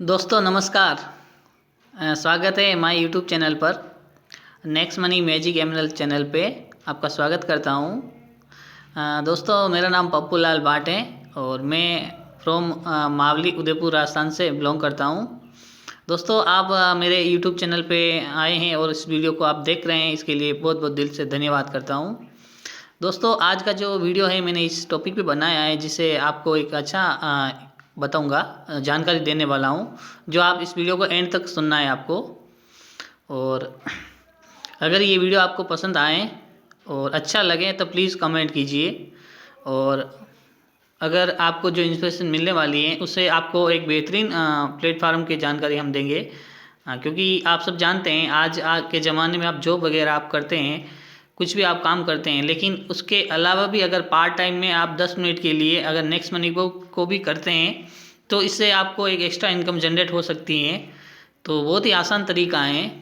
दोस्तों नमस्कार। स्वागत है माय यूट्यूब चैनल पर। नेक्स्ट मनी मैजिक एमएनएल चैनल पे आपका स्वागत करता हूँ। दोस्तों मेरा नाम पप्पू लाल भाट है और मैं फ्रॉम मावली उदयपुर राजस्थान से बिलोंग करता हूँ। दोस्तों आप मेरे यूट्यूब चैनल पे आए हैं और इस वीडियो को आप देख रहे हैं, इसके लिए बहुत बहुत दिल से धन्यवाद करता हूँ। दोस्तों आज का जो वीडियो है मैंने इस टॉपिक पे बनाया है जिसे आपको एक अच्छा बताऊंगा, जानकारी देने वाला हूं, जो आप इस वीडियो को एंड तक सुनना है आपको। और अगर ये वीडियो आपको पसंद आए और अच्छा लगे तो प्लीज़ कमेंट कीजिए। और अगर आपको जो इन्फॉर्मेशन मिलने वाली है उससे आपको एक बेहतरीन प्लेटफार्म की जानकारी हम देंगे। क्योंकि आप सब जानते हैं आज के ज़माने में आप जॉब वगैरह आप करते हैं, कुछ भी आप काम करते हैं, लेकिन उसके अलावा भी अगर पार्ट टाइम में आप 10 मिनट के लिए अगर नेक्स्ट मनी को भी करते हैं तो इससे आपको एक एक्स्ट्रा इनकम जनरेट हो सकती है। तो बहुत ही आसान तरीका है,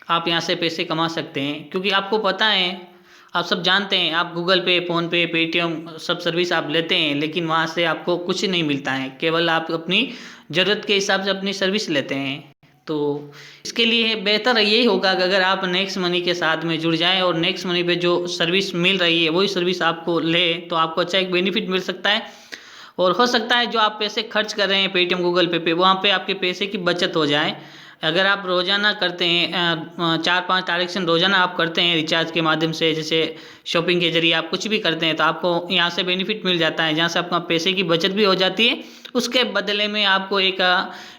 आप यहाँ से पैसे कमा सकते हैं। क्योंकि आपको पता है, आप सब जानते हैं, आप गूगल पे, फ़ोनपे, पेटीएम सब सर्विस आप लेते हैं, लेकिन वहाँ से आपको कुछ नहीं मिलता है, केवल आप अपनी ज़रूरत के हिसाब से अपनी सर्विस लेते हैं। तो इसके लिए बेहतर यही होगा कि अगर आप नेक्स्ट मनी के साथ में जुड़ जाएं और नेक्स्ट मनी पे जो सर्विस मिल रही है वही सर्विस आपको ले, तो आपको अच्छा एक बेनिफिट मिल सकता है। और हो सकता है जो आप पैसे खर्च कर रहे हैं पेटीएम गूगल पे वहाँ पे आपके पैसे की बचत हो जाए। अगर आप रोज़ाना करते हैं 4-5 ट्रांजेक्शन रोज़ाना आप करते हैं रिचार्ज के माध्यम से, जैसे शॉपिंग के जरिए आप कुछ भी करते हैं, तो आपको यहाँ से बेनिफिट मिल जाता है, जहाँ से आपका पैसे की बचत भी हो जाती है। उसके बदले में आपको एक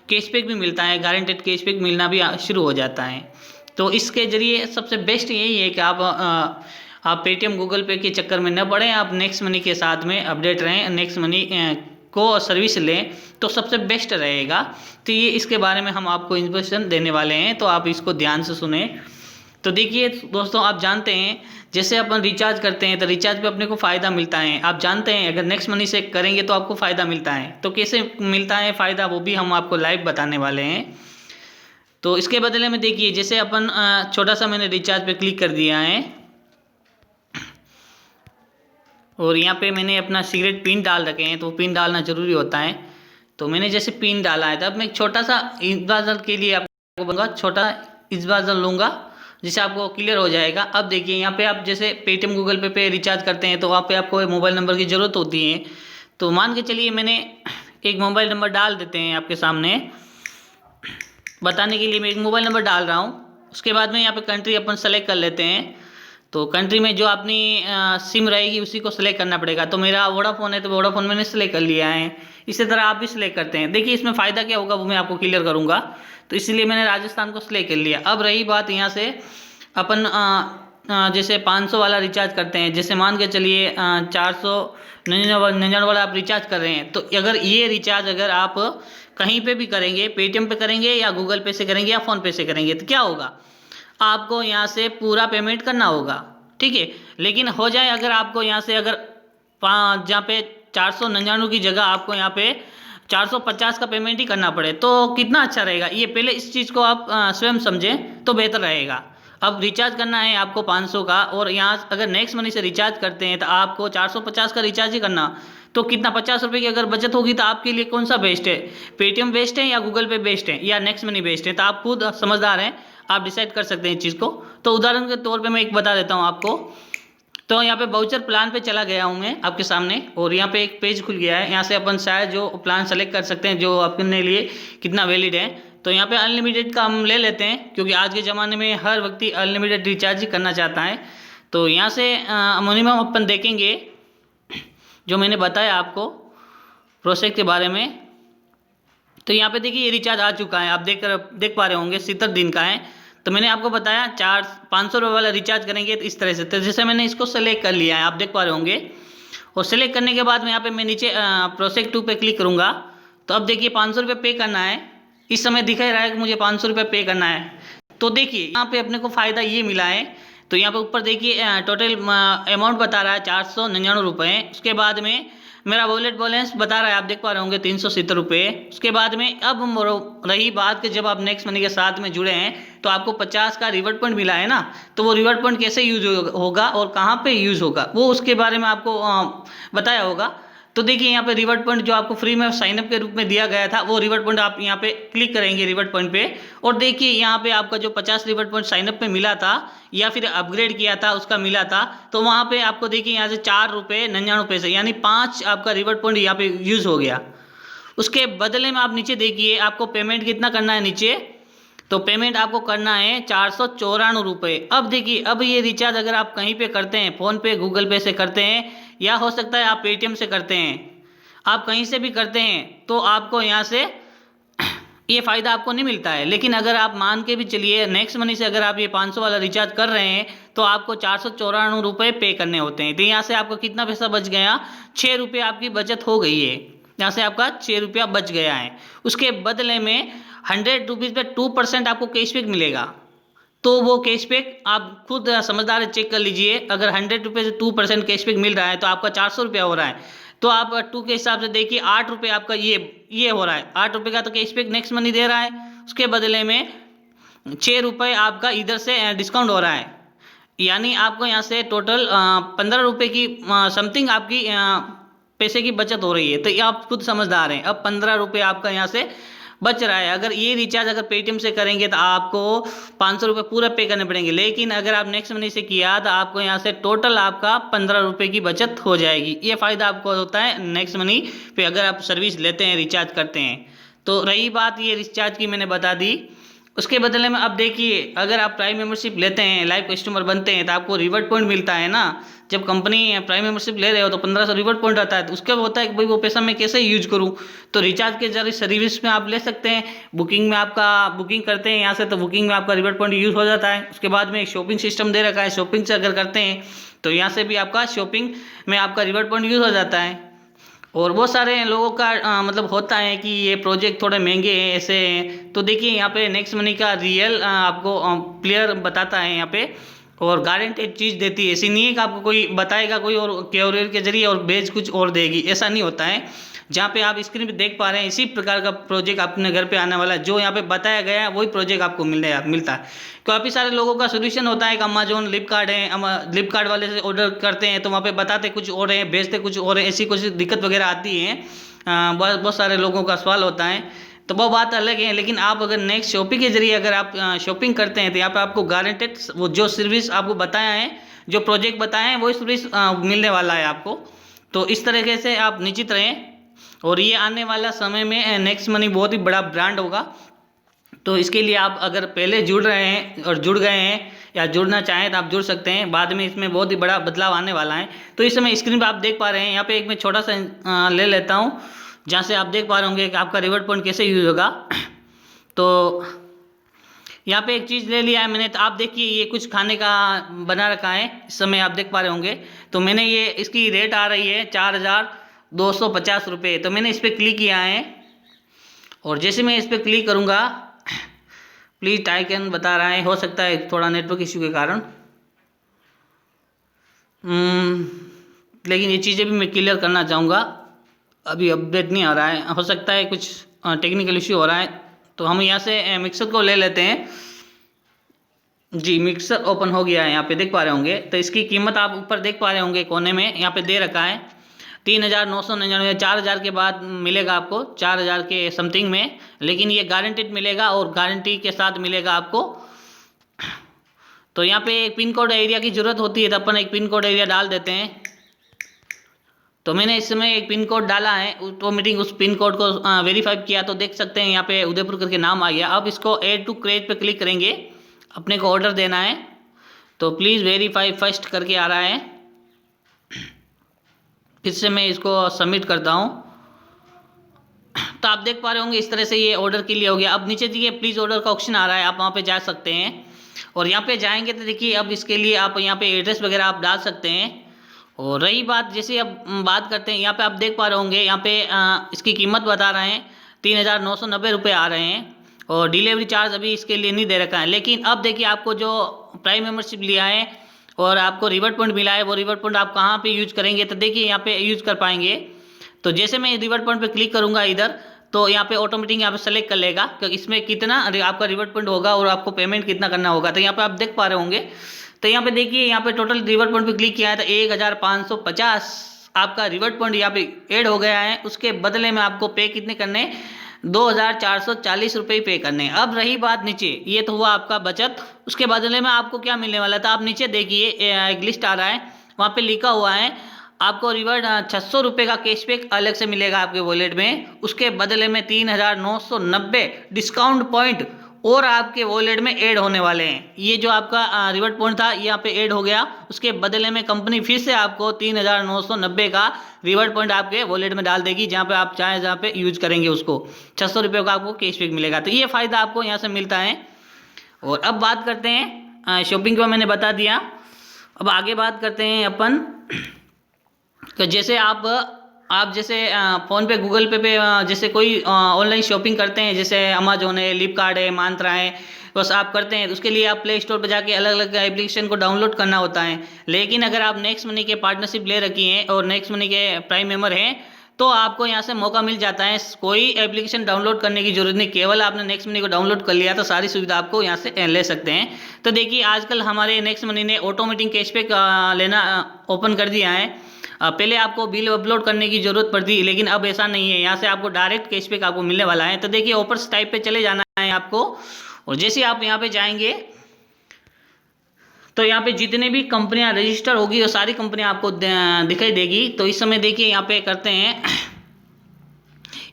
कैशबैक भी मिलता है, गारंटेड कैशबैक मिलना भी शुरू हो जाता है। तो इसके ज़रिए सबसे बेस्ट यही है कि आप पेटीएम गूगल पे के चक्कर में न पड़ें, आप नेक्स्ट मनी के साथ में अपडेट रहें, नेक्स्ट मनी को सर्विस लें तो सबसे बेस्ट रहेगा। तो ये इसके बारे में हम आपको इन्फॉर्मेशन देने वाले हैं, तो आप इसको ध्यान से सुने। तो देखिए दोस्तों, आप जानते हैं जैसे अपन रिचार्ज करते हैं तो रिचार्ज पे अपने को फ़ायदा मिलता है। आप जानते हैं अगर नेक्स्ट मनी से करेंगे तो आपको फ़ायदा मिलता है। तो कैसे मिलता है फ़ायदा, वो भी हम आपको लाइव बताने वाले हैं। तो इसके बदले में देखिए, जैसे अपन छोटा सा मैंने रिचार्ज पे क्लिक कर दिया है और यहाँ पे मैंने अपना सीक्रेट पिन डाल रखे हैं, तो पिन डालना ज़रूरी होता है। तो मैंने जैसे पिन डाला है, तब मैं छोटा सा इजाज़त के लिए आपको बोलूँगा, छोटा इजाज़त लूँगा जिससे आपको क्लियर हो जाएगा। अब देखिए यहाँ पे आप जैसे पेटीएम गूगल पे रिचार्ज करते हैं तो वहाँ पे आपको मोबाइल नंबर की ज़रूरत होती है। तो मान के चलिए मैंने एक मोबाइल नंबर डाल देते हैं आपके सामने बताने के लिए, मैं एक मोबाइल नंबर डाल रहा हूँ। उसके बाद में यहाँ पे कंट्री अपन सेलेक्ट कर लेते हैं। तो कंट्री में जो अपनी सिम रहेगी उसी को सिलेक्ट करना पड़ेगा। तो मेरा वोडाफोन है तो वोडाफोन मैंने सिलेक्ट कर लिया है। इसी तरह आप भी सिलेक्ट करते हैं। देखिए इसमें फ़ायदा क्या होगा वो मैं आपको क्लियर करूँगा। तो इसलिए मैंने राजस्थान को सिलेक्ट कर लिया। अब रही बात यहाँ से अपन जैसे 500 वाला रिचार्ज करते हैं, जैसे मान के चलिए 499 वाला आप रिचार्ज कर रहे हैं, तो अगर ये रिचार्ज अगर आप कहीं पे भी करेंगे, पेटीएम पे करेंगे या गूगल पे से करेंगे या फ़ोन पे से करेंगे, तो क्या होगा, आपको यहाँ से पूरा पेमेंट करना होगा, ठीक है। लेकिन हो जाए अगर आपको यहाँ से अगर जहाँ पे 499 की जगह आपको यहाँ पे 450 का पेमेंट ही करना पड़े, तो कितना अच्छा रहेगा। ये पहले इस चीज़ को आप स्वयं समझें तो बेहतर रहेगा। अब रिचार्ज करना है आपको 500 का, और यहाँ अगर नेक्स्ट मनी से रिचार्ज करते हैं तो आपको 450 का रिचार्ज ही करना, तो कितना 50 रुपये की अगर बचत होगी, तो आपके लिए कौन सा बेस्ट है, पेटीएम बेस्ट है या गूगल पे बेस्ट है या नेक्स्ट मनी बेस्ट है। तो आप खुद समझदार हैं, आप डिसाइड कर सकते हैं इस चीज़ को। तो उदाहरण के तौर पे मैं एक बता देता हूँ आपको। तो यहाँ पे वाउचर प्लान पे चला गया हूँ मैं आपके सामने, और यहाँ पे एक पेज खुल गया है। यहाँ से अपन शायद जो प्लान सेलेक्ट कर सकते हैं जो अपने लिए कितना वैलिड है। तो यहाँ पे अनलिमिटेड का हम ले लेते हैं, क्योंकि आज के ज़माने में हर व्यक्ति अनलिमिटेड रिचार्ज ही करना चाहता है। तो यहाँ से मिनिमम अपन देखेंगे जो मैंने बताया आपको प्रोसेस के बारे में। तो यहाँ पे देखिए ये रिचार्ज आ चुका है, आप देख पा रहे होंगे 70 दिन का है। तो मैंने आपको बताया 500 रुपये वाला रिचार्ज करेंगे तो इस तरह से, तो जैसे मैंने इसको सेलेक्ट कर लिया है, आप देख पा रहे होंगे। और सेलेक्ट करने के बाद में यहाँ पे मैं नीचे प्रोसेस 2 पे क्लिक करूँगा। तो अब देखिए 500 रुपये पे करना है, इस समय दिखा रहा है कि मुझे 500 रुपये पे करना है। तो देखिए यहाँ पे अपने को फ़ायदा ये मिला है। तो यहाँ पे ऊपर देखिए टोटल अमाउंट बता रहा है 499 रुपये। उसके बाद में मेरा वॉलेट बैलेंस बता रहा है, आप देख पा रहे होंगे 370 रुपये। उसके बाद में अब रही बात कि जब आप नेक्स्ट मनी के साथ में जुड़े हैं तो आपको 50 का रिवॉर्ड पॉइंट मिला है ना, तो वो रिवॉर्ड पॉइंट कैसे यूज होगा और कहाँ पे यूज़ होगा वो उसके बारे में आपको बताया होगा। तो देखिए यहाँ पे रिवॉर्ड पॉइंट जो आपको फ्री में साइनअप के रूप में दिया गया था, वो रिवॉर्ड पॉइंट आप यहाँ पे क्लिक करेंगे रिवॉर्ड पॉइंट पे, और देखिए यहाँ पे आपका जो 50 रिवॉर्ड पॉइंट साइनअप पे मिला था या फिर अपग्रेड किया था उसका मिला था, तो वहाँ पे आपको देखिए यहाँ से 4 रुपये 99 पैसे यानी 5 आपका रिवॉर्ड पॉइंट यहाँ पे यूज़ हो गया। उसके बदले में आप नीचे देखिए आपको पेमेंट कितना करना है नीचे, तो पेमेंट आपको करना है 494 रुपये। अब देखिए अब ये रिचार्ज अगर आप कहीं पे करते हैं, फ़ोन पे गूगल पे से करते हैं या हो सकता है आप पेटीएम से करते हैं, आप कहीं से भी करते हैं, तो आपको यहाँ से ये फ़ायदा आपको नहीं मिलता है। लेकिन अगर आप मान के भी चलिए नेक्स्ट मनी से अगर आप ये 500 वाला रिचार्ज कर रहे हैं तो आपको 494 रुपये पे करने होते हैं। तो यहाँ से आपका कितना पैसा बच गया, 6 रुपये आपकी बचत हो गई है, यहाँ से आपका 6 रुपया बच गया है। उसके बदले में 100 रुपीज़ पे 2% आपको कैशबैक मिलेगा। तो वो कैशबैक आप खुद समझदार चेक कर लीजिए, अगर 100 रुपये से 2% कैशबैक मिल रहा है तो आपका 400 रुपया हो रहा है, तो आप 2 के हिसाब से देखिए 8 रुपये आपका ये हो रहा है। 8 रुपये का तो कैशबैक नेक्स्ट मनी दे रहा है, उसके बदले में 6 रुपये आपका इधर से डिस्काउंट हो रहा है, यानी आपको यहाँ से टोटल 15 रुपये की समथिंग आपकी पैसे की बचत हो रही है। तो ये आप खुद समझदार हैं, अब 15 रुपये आपका यहाँ से बच रहा है। अगर ये रिचार्ज अगर पेटीएम से करेंगे तो आपको 500 रुपये पूरा पे करने पड़ेंगे, लेकिन अगर आप नेक्स्ट मनी से किया तो आपको यहाँ से टोटल आपका 15 रुपये की बचत हो जाएगी। ये फ़ायदा आपको होता है नेक्स्ट मनी पे अगर आप सर्विस लेते हैं, रिचार्ज करते हैं। तो रही बात ये रिचार्ज की मैंने बता दी। उसके बदले में अब देखिए अगर आप प्राइम मेंबरशिप लेते हैं, लाइव कस्टमर बनते हैं, तो आपको रिवॉर्ड पॉइंट मिलता है ना। जब कंपनी प्राइम मेंबरशिप ले रहे हो तो 1500 रिवॉर्ड पॉइंट आता है, तो उसके होता है कि भाई वो पैसा मैं कैसे यूज करूं, तो रिचार्ज के जरिए सर्विस में आप ले सकते हैं। बुकिंग में आपका बुकिंग करते हैं यहाँ से, तो बुकिंग में आपका रिवॉर्ड पॉइंट यूज़ हो जाता है। उसके बाद में एक शॉपिंग सिस्टम दे रखा है, शॉपिंग से अगर करते हैं तो यहाँ से भी आपका शॉपिंग में आपका रिवॉर्ड पॉइंट यूज़ हो जाता है। और बहुत सारे लोगों का मतलब होता है कि ये प्रोजेक्ट थोड़े महंगे हैं ऐसे हैं, तो देखिए यहाँ पे नेक्स्ट मनी का रियल आपको प्लेयर बताता है यहाँ पे, और गारंटेड चीज़ देती है। ऐसी नहीं है कि आपको कोई बताएगा कोई और कोरियर के जरिए और भेज कुछ और देगी, ऐसा नहीं होता है। जहाँ पे आप स्क्रीन पे देख पा रहे हैं इसी प्रकार का प्रोजेक्ट अपने घर पे आने वाला है, जो यहाँ पे बताया गया है वही प्रोजेक्ट आपको मिलता है। काफ़ी सारे लोगों का सोल्यूशन होता है कि अमेजोन फ्लिपकार्ट है, फ्लिपकार्ट वाले से ऑर्डर करते हैं तो वहाँ पे बताते कुछ और है, भेजते कुछ और है, ऐसी कुछ दिक्कत वगैरह आती है। बहुत सारे लोगों का सवाल होता है, तो वो बात अलग है। लेकिन आप अगर नेक्स्ट शॉपिंग के जरिए अगर आप शॉपिंग करते हैं तो यहाँ पे आपको गारंटेड वो जो सर्विस आपको बताया है, जो प्रोजेक्ट बताए हैं वही सर्विस मिलने वाला है आपको। तो इस तरीके से आप निश्चित रहें, और ये आने वाला समय में नेक्स्ट मनी बहुत ही बड़ा ब्रांड होगा। तो इसके लिए आप अगर पहले जुड़ रहे हैं और जुड़ गए हैं या जुड़ना चाहें तो आप जुड़ सकते हैं, बाद में इसमें बहुत ही बड़ा बदलाव आने वाला है। तो इस समय स्क्रीन पर आप देख पा रहे हैं, यहाँ पे एक मैं छोटा सा ले लेता हूँ जहाँ से आप देख पा रहे होंगे कि आपका रिवॉर्ड पॉइंट कैसे यूज होगा। तो यहाँ पे एक चीज़ ले लिया है मैंने, तो आप देखिए ये कुछ खाने का बना रखा है, इस समय आप देख पा रहे होंगे। तो मैंने ये इसकी रेट आ रही है 4250 रुपये। तो मैंने इस पर क्लिक किया है, और जैसे मैं इस पर क्लिक करूँगा, प्लीज़ टाइकन बता रहा है, हो सकता है थोड़ा नेटवर्क इश्यू के कारण, लेकिन ये चीज़ें भी मैं क्लियर करना चाहूँगा। अभी अपडेट नहीं आ रहा है, हो सकता है कुछ टेक्निकल इश्यू हो रहा है। तो हम यहाँ से मिक्सर को ले लेते हैं। जी मिक्सर ओपन हो गया है, यहाँ पे देख पा रहे होंगे। तो इसकी कीमत आप ऊपर देख पा रहे होंगे कोने में, यहाँ पे दे रखा है 3999, 4000 के बाद मिलेगा आपको, 4000 के समथिंग में, लेकिन ये गारंटेड मिलेगा और गारंटी के साथ मिलेगा आपको। तो यहाँ पे एक पिन कोड एरिया की ज़रूरत होती है, तो अपन एक पिन कोड एरिया डाल देते हैं। तो मैंने इस समय एक पिन कोड डाला है, ऑटोमेटिक उस पिन कोड को वेरीफाई किया, तो देख सकते हैं यहाँ पे उदयपुर करके नाम आ गया। अब इसको ऐड टू क्रेट पे क्लिक करेंगे, अपने को ऑर्डर देना है, तो प्लीज़ वेरीफाई फर्स्ट करके आ रहा है। फिर से मैं इसको सबमिट करता हूँ, तो आप देख पा रहे होंगे इस तरह से ये ऑर्डर के लिए हो गया। अब नीचे देखिए प्लीज़ ऑर्डर का ऑप्शन आ रहा है, आप वहाँ पे जा सकते हैं, और यहाँ पे जाएंगे तो देखिए अब इसके लिए आप यहाँ पे एड्रेस वगैरह आप डाल सकते हैं। और रही बात, जैसे अब बात करते हैं, यहाँ पे आप देख पा रहे होंगे, यहाँ पे इसकी कीमत बता रहे हैं 3990 रुपये आ रहे हैं, और डिलीवरी चार्ज अभी इसके लिए नहीं दे रखा है। लेकिन अब देखिए आपको जो प्राइम मेंबरशिप लिया है और आपको रिवॉर्ड पॉइंट मिला है, वो रिवॉर्ड पॉइंट आप कहाँ पे यूज करेंगे, तो देखिए यहाँ पे यूज कर पाएंगे। तो जैसे मैं रिवॉर्ड पॉइंट पे क्लिक करूँगा इधर, तो यहाँ पे ऑटोमेटिक यहाँ पे सेलेक्ट कर लेगा कि इसमें कितना आपका रिवॉर्ड पॉइंट होगा और आपको पेमेंट कितना करना होगा। तो यहाँ पे आप देख पा रहे होंगे, तो यहाँ पे देखिए यहाँ पे टोटल रिवॉर्ड पॉइंट पे क्लिक किया है तो 1550 आपका रिवॉर्ड पॉइंट यहाँ पे ऐड हो गया है, उसके बदले में आपको पे कितने करने, 2440 रुपये पे करने हैं। अब रही बात नीचे, ये तो हुआ आपका बचत, उसके बदले में आपको क्या मिलने वाला था। आप नीचे देखिए एक लिस्ट आ रहा है, वहाँ पे लिखा हुआ है आपको रिवॉर्ड 600 रुपये का कैशबैक अलग से मिलेगा आपके वॉलेट में, उसके बदले में 3990 डिस्काउंट पॉइंट और आपके वॉलेट में ऐड होने वाले हैं। ये जो आपका रिवॉर्ड पॉइंट था यहाँ पे ऐड हो गया, उसके बदले में कंपनी फिर से आपको 3990 का रिवॉर्ड पॉइंट आपके वॉलेट में डाल देगी, जहाँ पे आप चाहें जहाँ पे यूज करेंगे उसको 600 रुपये का आपको कैशबैक मिलेगा। तो ये फ़ायदा आपको यहाँ से मिलता है। और अब बात करते हैं शॉपिंग का, मैंने बता दिया। अब आगे बात करते हैं अपन, तो जैसे आप जैसे फ़ोन पे, गूगल पे जैसे कोई ऑनलाइन शॉपिंग करते हैं, जैसे अमेजोन है, फ्लिपकार्ट है, मांत्रा है, बस आप करते हैं, तो उसके लिए आप प्ले स्टोर पर जाके अलग अलग एप्लीकेशन को डाउनलोड करना होता है। लेकिन अगर आप नेक्स्ट मनी के पार्टनरशिप ले रखी हैं और नेक्स्ट मनी के प्राइम मेंबर हैं, तो आपको यहाँ से मौका मिल जाता है, कोई एप्लीकेशन डाउनलोड करने की जरूरत नहीं, केवल आपने नेक्स्ट मनी को डाउनलोड कर लिया तो सारी सुविधा आपको यहाँ से ले सकते हैं। तो देखिए आजकल हमारे नेक्स्ट मनी ने ऑटोमेटिक कैशबैक लेना ओपन कर दिया है। पहले आपको बिल अपलोड करने की जरूरत पड़ती, लेकिन अब ऐसा नहीं है, यहाँ से आपको डायरेक्ट कैशबैक आपको मिलने वाला है। तो देखिए ऑफर्स टाइप पे चले जाना है आपको, और जैसे आप यहाँ पे जाएंगे तो यहाँ पे जितने भी कंपनियां रजिस्टर होगी वो सारी कंपनियां आपको दिखाई देगी। तो इस समय देखिए यहाँ पे करते हैं,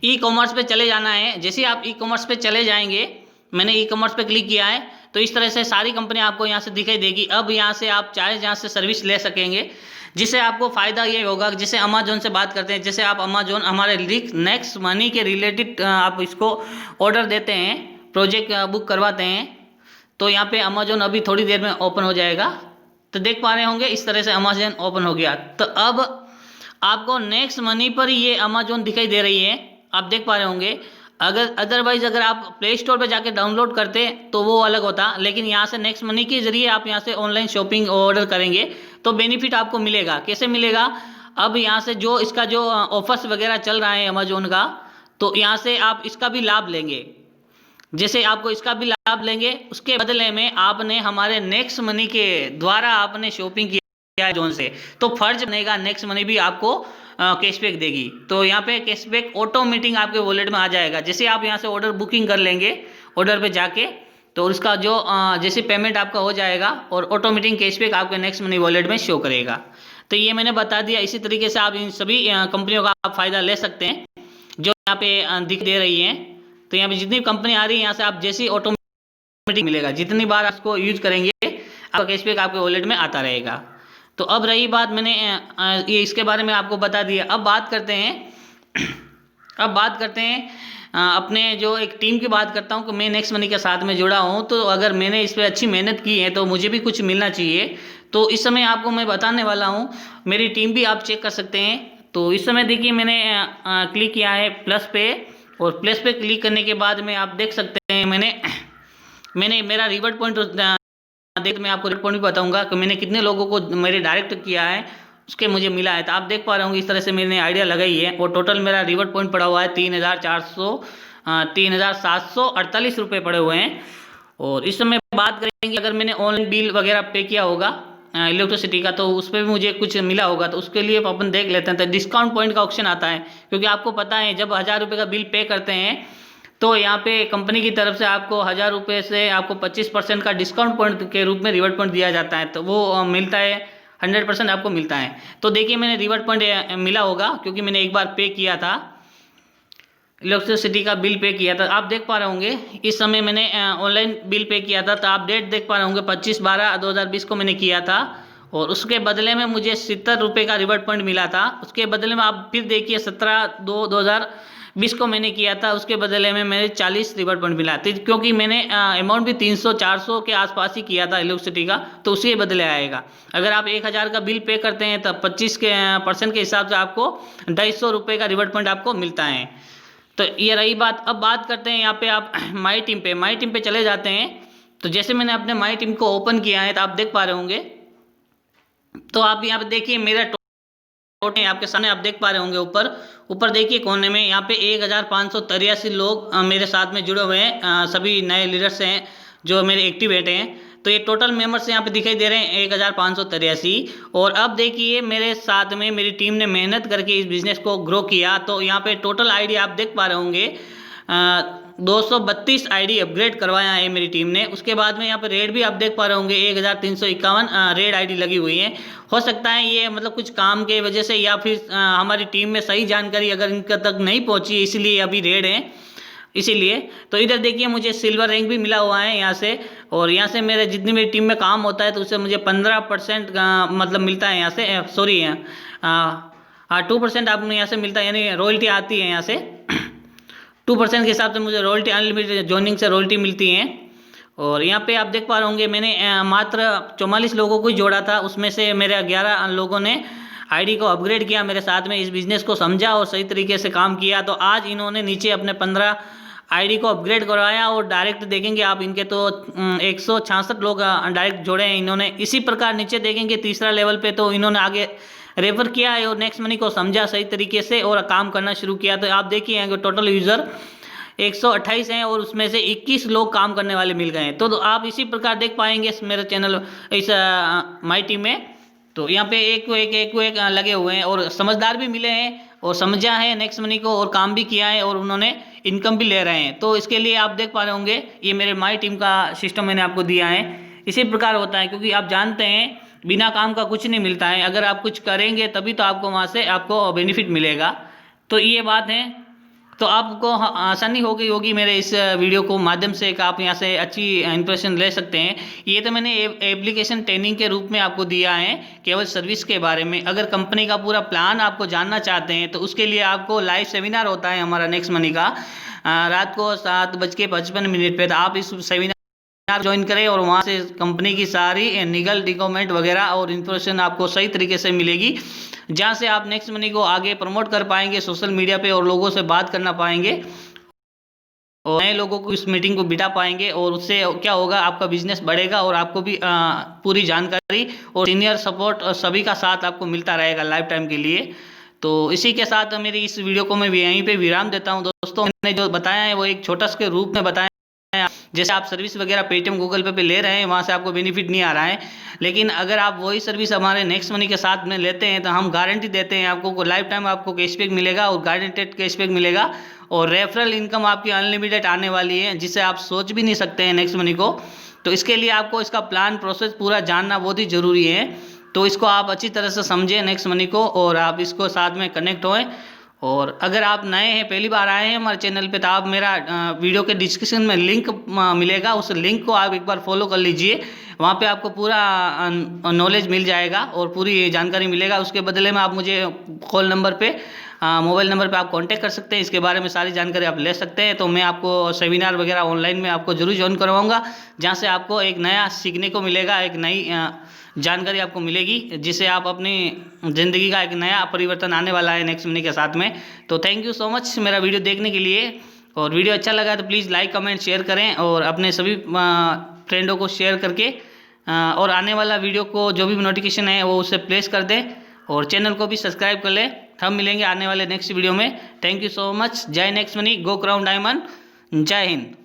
ई कॉमर्स पे चले जाना है। जैसे आप ई कॉमर्स पे चले जाएंगे, मैंने ई कॉमर्स पे क्लिक किया है, तो इस तरह से सारी कंपनियां आपको यहाँ से दिखाई देगी। अब यहाँ से आप चाहे जहाँ से सर्विस ले सकेंगे, जिससे आपको फ़ायदा ये होगा। जैसे अमेजोन से बात करते हैं, जैसे आप अमेजोन हमारे नेक्स्ट मनी के रिलेटेड आप इसको ऑर्डर देते हैं, प्रोजेक्ट बुक करवाते हैं, तो यहाँ पे अमेजोन अभी थोड़ी देर में ओपन हो जाएगा। तो देख पा रहे होंगे इस तरह से अमेजोन ओपन हो गया। तो अब आपको नेक्स्ट मनी पर ये अमेजोन दिखाई दे रही है, आप देख पा रहे होंगे। अगर अदरवाइज अगर आप प्ले स्टोर पर जाके डाउनलोड करते तो वो अलग होता, लेकिन यहाँ से नेक्स्ट मनी के जरिए आप यहाँ से ऑनलाइन शॉपिंग ऑर्डर करेंगे तो बेनिफिट आपको मिलेगा। कैसे मिलेगा, अब यहाँ से जो इसका जो ऑफर्स वगैरह चल रहा है अमेजोन का, तो यहाँ से आप इसका भी लाभ लेंगे। जैसे आपको इसका भी लाभ लेंगे, उसके बदले में आपने हमारे नेक्स्ट मनी के द्वारा आपने शॉपिंग किया है जोन से, तो फर्ज बनेगा नेक्स्ट मनी भी आपको कैशबैक देगी। तो यहाँ पे कैशबैक ऑटोमेटिक आपके वॉलेट में आ जाएगा। जैसे आप यहाँ से ऑर्डर बुकिंग कर लेंगे, ऑर्डर पे जाके, तो उसका जो जैसे पेमेंट आपका हो जाएगा और ऑटोमेटिक कैशबैक आपके नेक्स्ट मनी वॉलेट में शो करेगा। तो ये मैंने बता दिया। इसी तरीके से आप इन सभी कंपनियों का आप फ़ायदा ले सकते हैं जो यहाँ पे दिख दे रही हैं। तो यहाँ पे जितनी कंपनी आ रही है, यहाँ से आप जैसे ऑटोमेटिक मिलेगा, जितनी बार आपको यूज करेंगे आपका कैशबैक आपके वॉलेट में आता रहेगा। तो अब रही बात, मैंने ये इसके बारे में आपको बता दिया। अब बात करते हैं अपने जो एक टीम की बात करता हूँ कि मैं नेक्स्ट मनी के साथ में जुड़ा हूँ, तो अगर मैंने इस पर अच्छी मेहनत की है तो मुझे भी कुछ मिलना चाहिए। तो इस समय आपको मैं बताने वाला हूँ, मेरी टीम भी आप चेक कर सकते हैं। तो इस समय देखिए मैंने क्लिक किया है प्लस पे, और प्लस पे क्लिक करने के बाद में आप देख सकते हैं मैंने मेरा रिवॉर्ड पॉइंट देख, मैं आपको रिवॉर्ड पॉइंट भी बताऊंगा कि मैंने कितने लोगों को मेरे डायरेक्ट किया है, उसके मुझे मिला है। तो आप देख पा रहे होंगे इस तरह से मैंने आइडिया लगाई है, और टोटल मेरा रिवॉर्ड पॉइंट पड़ा हुआ है 3748 रुपये पड़े हुए हैं। और इस समय बात करेंगे, अगर मैंने ऑनलाइन बिल वगैरह पे किया होगा इलेक्ट्रिसिटी का, तो उस पर भी मुझे कुछ मिला होगा। तो उसके लिए अपन देख लेते हैं। तो डिस्काउंट पॉइंट का ऑप्शन आता है, क्योंकि आपको पता है जब 1000 रुपये का बिल पे करते हैं तो यहाँ पे कंपनी की तरफ से आपको 1000 रुपये से आपको 25% का डिस्काउंट पॉइंट के रूप में रिवॉर्ड पॉइंट दिया जाता है। तो वो मिलता है, 100% आपको मिलता है। तो देखिए मैंने रिवॉर्ड पॉइंट मिला होगा, क्योंकि मैंने एक बार पे किया था, इलेक्ट्रिसिटी का बिल पे किया था। आप देख पा रहे होंगे इस समय मैंने ऑनलाइन बिल पे किया था। तो आप डेट देख पा रहे होंगे 25/12/2020 को मैंने किया था, और उसके बदले में मुझे 70 रुपये का रिवॉर्ड पॉइंट मिला था। उसके बदले में आप फिर देखिए 17/2/2020 को मैंने किया था, उसके बदले में मेरे 40 रिवॉर्ड पॉइंट मिला। तो क्योंकि मैंने अमाउंट भी 300-400 के आसपास ही किया था इलेक्ट्रिसिटी का, तो उसी बदले आएगा। अगर आप 1000 का बिल पे करते हैं तब 25% के हिसाब से आपको 250 रुपये का रिवॉर्ड पॉइंट आपको मिलता है। तो ये रही बात। अब बात करते हैं यहाँ पे आप माई टीम पे चले जाते हैं। तो जैसे मैंने अपने माई टीम को ओपन किया है, तो आप देख पा रहे होंगे, तो आप यहाँ पे देखिए मेरा टोटल आपके सामने आप देख पा रहे होंगे। ऊपर देखिए कोने में यहाँ पे 1583 लोग मेरे साथ में जुड़े हुए हैं। सभी नए लीडर्स हैं जो मेरे एक्टिव बैठे हैं। तो ये टोटल मेंबर्स यहाँ पे दिखाई दे रहे हैं 1583। और अब देखिए मेरे साथ में मेरी टीम ने मेहनत करके इस बिज़नेस को ग्रो किया। तो यहाँ पे टोटल आईडी आप देख पा रहे होंगे 232 आईडी अपग्रेड करवाया है मेरी टीम ने। उसके बाद में यहाँ पे रेड भी आप देख पा रहे होंगे 1351 रेड आईडी लगी हुई है। हो सकता है ये मतलब कुछ काम के वजह से या फिर हमारी टीम में सही जानकारी अगर इनका तक नहीं पहुँची इसलिए अभी रेड है इसीलिए। तो इधर देखिए मुझे सिल्वर रैंक भी मिला हुआ है यहाँ से। और यहाँ से मेरे जितनी मेरी टीम में काम होता है तो उससे मुझे 15% मतलब मिलता है यहाँ से, सॉरी 2% आपको यहाँ से मिलता है, यानी रॉयल्टी आती है यहाँ से 2% के हिसाब से मुझे रॉयल्टी अनलिमिटेड जॉइनिंग से रॉयल्टी मिलती है। और यहाँ पे आप देख पा रहे होंगे मैंने मात्र 44 लोगों को ही जोड़ा था, उसमें से मेरे 11 लोगों ने आईडी को अपग्रेड किया, मेरे साथ में इस बिज़नेस को समझा और सही तरीके से काम किया। तो आज इन्होंने नीचे अपने 15 आईडी को अपग्रेड करवाया और डायरेक्ट देखेंगे आप इनके तो 166 लोग डायरेक्ट जोड़े हैं इन्होंने। इसी प्रकार नीचे देखेंगे तीसरा लेवल पे तो इन्होंने आगे रेफर किया है और नेक्स्ट मनी को समझा सही तरीके से और काम करना शुरू किया। तो आप देखिए टोटल यूज़र 128 हैं और उसमें से 21 लोग काम करने वाले मिल गए हैं। तो आप इसी प्रकार देख पाएंगे मेरे चैनल इस माई टीम में। तो यहाँ पे एक को एक लगे हुए हैं और समझदार भी मिले हैं और समझा है नेक्स्ट मनी को और काम भी किया है और उन्होंने इनकम भी ले रहे हैं। तो इसके लिए आप देख पा रहे होंगे ये मेरे माई टीम का सिस्टम मैंने आपको दिया है। इसी प्रकार होता है क्योंकि आप जानते हैं बिना काम का कुछ नहीं मिलता है, अगर आप कुछ करेंगे तभी तो आपको वहाँ से आपको बेनिफिट मिलेगा। तो ये बात है। तो आपको आसानी हो गई होगी मेरे इस वीडियो को माध्यम से कि आप यहाँ से अच्छी इंप्रेशन ले सकते हैं। ये तो मैंने एप्लीकेशन ट्रेनिंग के रूप में आपको दिया है केवल सर्विस के बारे में। अगर कंपनी का पूरा प्लान आपको जानना चाहते हैं तो उसके लिए आपको लाइव सेमिनार होता है हमारा नेक्स्ट मनी का रात को 7:55 पे। तो आप इस सेमिनार ज्वाइन करें और वहाँ से कंपनी की सारी लीगल डॉक्यूमेंट वगैरह और इन्फॉर्मेशन आपको सही तरीके से मिलेगी, जहाँ से आप नेक्स्ट मनी को आगे प्रमोट कर पाएंगे सोशल मीडिया पे और लोगों से बात करना पाएंगे और नए लोगों को इस मीटिंग को बिठा पाएंगे। और उससे क्या होगा, आपका बिजनेस बढ़ेगा और आपको भी पूरी जानकारी और सीनियर सपोर्ट सभी का साथ आपको मिलता रहेगा लाइफ टाइम के लिए। तो इसी के साथ मेरी इस वीडियो को मैं यहीं पे विराम देता हूँ। दोस्तों मैंने जो बताया है वो एक छोटा सा के रूप में बताया। जैसे आप सर्विस वगैरह पेटीएम गूगल पे ले रहे हैं वहाँ से आपको बेनिफिट नहीं आ रहा है, लेकिन अगर आप वही सर्विस हमारे नेक्स्ट मनी के साथ में लेते हैं तो हम गारंटी देते हैं आपको लाइफ टाइम आपको कैशबैक मिलेगा और गारंटेड कैशबैक मिलेगा और रेफरल इनकम आपकी अनलिमिटेड आने वाली है, जिसे आप सोच भी नहीं सकते हैं नेक्स्ट मनी को। तो इसके लिए आपको इसका प्लान प्रोसेस पूरा जानना बहुत ही ज़रूरी है। तो इसको आप अच्छी तरह से समझें नेक्स्ट मनी को और आप इसको साथ में कनेक्ट होएं। और अगर आप नए हैं पहली बार आए हैं हमारे चैनल पे तो आप मेरा वीडियो के डिस्क्रिप्शन में लिंक मिलेगा, उस लिंक को आप एक बार फॉलो कर लीजिए। वहाँ पे आपको पूरा नॉलेज मिल जाएगा और पूरी जानकारी मिलेगा। उसके बदले में आप मुझे कॉल नंबर पे मोबाइल नंबर पे आप कांटेक्ट कर सकते हैं, इसके बारे में सारी जानकारी आप ले सकते हैं। तो मैं आपको सेमिनार वगैरह ऑनलाइन में आपको जरूर ज्वाइन करवाऊँगा, जहाँ से आपको एक नया सीखने को मिलेगा, एक नई जानकारी आपको मिलेगी, जिससे आप अपनी ज़िंदगी का एक नया परिवर्तन आने वाला है नेक्स्ट मनी के साथ में। तो थैंक यू सो मच मेरा वीडियो देखने के लिए। और वीडियो अच्छा लगा तो प्लीज़ लाइक कमेंट शेयर करें और अपने सभी फ्रेंडों को शेयर करके और आने वाला वीडियो को जो भी नोटिफिकेशन है वो उससे प्लेस कर दें और चैनल को भी सब्सक्राइब कर लें। हम मिलेंगे आने वाले नेक्स्ट वीडियो में। Thank you so much. जय नेक्स्ट मनी, गो क्राउन डायमंड, जय हिंद।